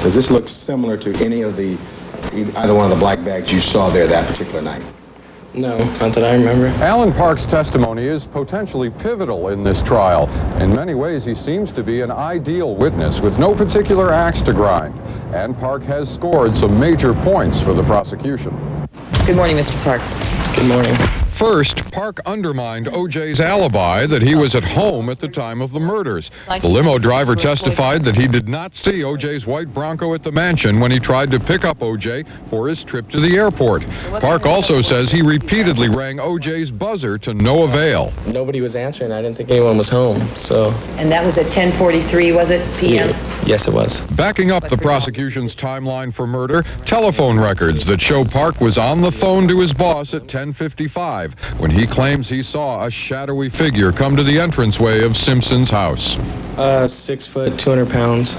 Does this look similar to any of either one of the black bags you saw there that particular night? No, not that I remember. Alan Park's testimony is potentially pivotal in this trial. In many ways, he seems to be an ideal witness with no particular axe to grind. And Park has scored some major points for the prosecution. Good morning, Mr. Park. Good morning. First, Park undermined O.J.'s alibi that he was at home at the time of the murders. The limo driver testified that he did not see O.J.'s white Bronco at the mansion when he tried to pick up O.J. for his trip to the airport. Park also says he repeatedly rang O.J.'s buzzer to no avail. Nobody was answering. I didn't think anyone was home, so... And that was at 10:43, was it, p.m.? Yeah. Yes, it was. Backing up the prosecution's timeline for murder, telephone records that show Park was on the phone to his boss at 10:55 when he claims he saw a shadowy figure come to the entranceway of Simpson's house. 6 foot, 200 pounds.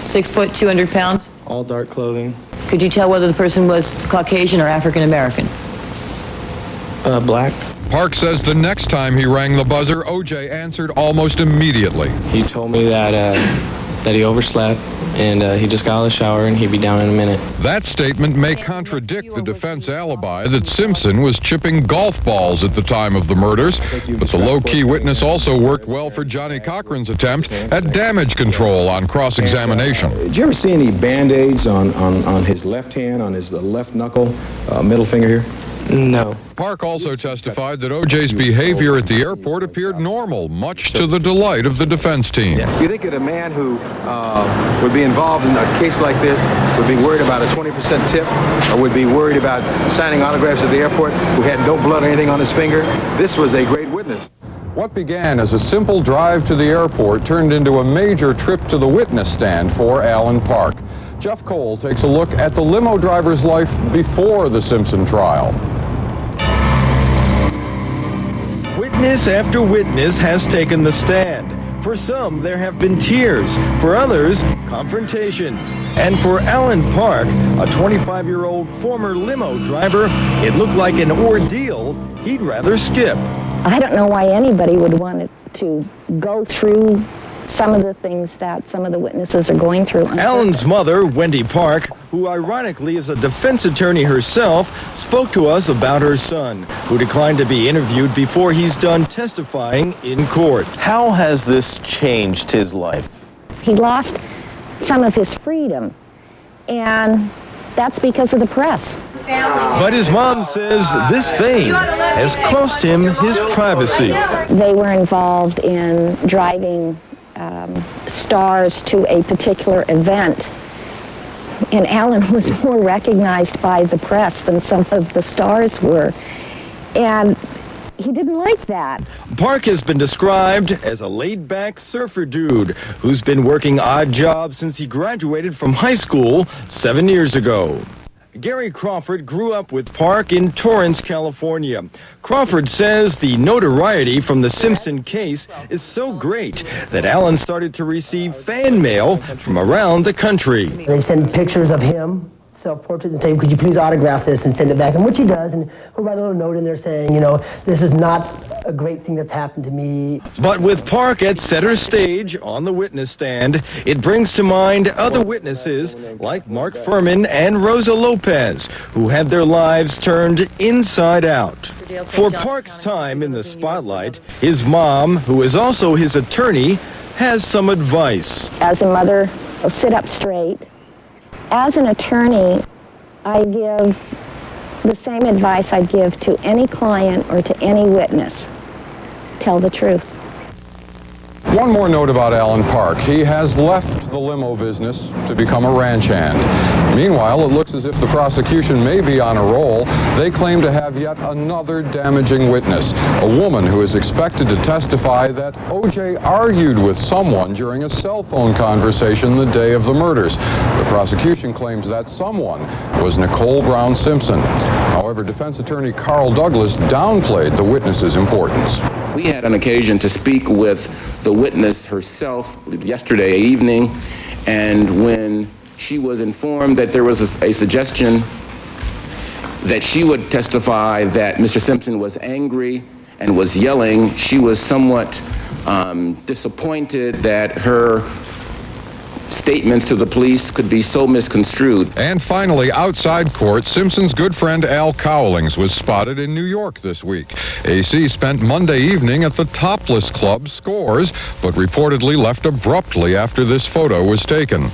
6 foot, 200 pounds? All dark clothing. Could you tell whether the person was Caucasian or African American? Black. Park says the next time he rang the buzzer, O.J. answered almost immediately. He told me that he overslept and he just got out of the shower and he'd be down in a minute. That statement may contradict the defense alibi that Simpson was chipping golf balls at the time of the murders, but the low-key witness also worked well for Johnny Cochran's attempt at damage control on cross-examination. Did you ever see any Band-Aids on his left hand, on his left knuckle, middle finger here? No. Park also testified that O.J.'s behavior at the airport appeared normal, much to the delight of the defense team. You think that a man who would be involved in a case like this would be worried about a 20% tip, or would be worried about signing autographs at the airport, who had no blood or anything on his finger? This was a great witness. What began as a simple drive to the airport turned into a major trip to the witness stand for Alan Park. Jeff Cole takes a look at the limo driver's life before the Simpson trial. Witness after witness has taken the stand. For some, there have been tears. For others, confrontations. And for Alan Park, a 25-year-old former limo driver, it looked like an ordeal he'd rather skip. I don't know why anybody would want to go through some of the things that some of the witnesses are going through. Alan's mother, Wendy Park, who ironically is a defense attorney herself, spoke to us about her son, who declined to be interviewed before he's done testifying in court. How has this changed his life? He lost some of his freedom, and that's because of the press. But his mom says this fame has cost him his privacy. They were involved in driving stars to a particular event, and Alan was more recognized by the press than some of the stars were, and he didn't like that. Park has been described as a laid-back surfer dude who's been working odd jobs since he graduated from high school 7 years ago. Gary Crawford grew up with Park in Torrance, California. Crawford says the notoriety from the Simpson case is so great that Alan started to receive fan mail from around the country. They send pictures of him, self-portrait, and say, could you please autograph this and send it back? And which he does, and he'll write a little note in there saying, you know, this is not a great thing that's happened to me. But with Park at center stage on the witness stand, it brings to mind other witnesses like Mark Furman and Rosa Lopez, who had their lives turned inside out. For Park's time in the spotlight, his mom, who is also his attorney, has some advice. As a mother, sit up straight. As an attorney, I give the same advice I'd give to any client or to any witness. Tell the truth. One more note about Alan Park. He has left the limo business to become a ranch hand. Meanwhile, it looks as if the prosecution may be on a roll. They claim to have yet another damaging witness, a woman who is expected to testify that O.J. argued with someone during a cell phone conversation the day of the murders. The prosecution claims that someone was Nicole Brown Simpson. However, defense attorney Carl Douglas downplayed the witness's importance. We had an occasion to speak with the witness herself yesterday evening, and when she was informed that there was a suggestion that she would testify that Mr. Simpson was angry and was yelling, she was somewhat disappointed that her statements to the police could be so misconstrued. And finally, outside court, Simpson's good friend Al Cowlings was spotted in New York this week. AC spent Monday evening at the Topless Club Scores, but reportedly left abruptly after this photo was taken.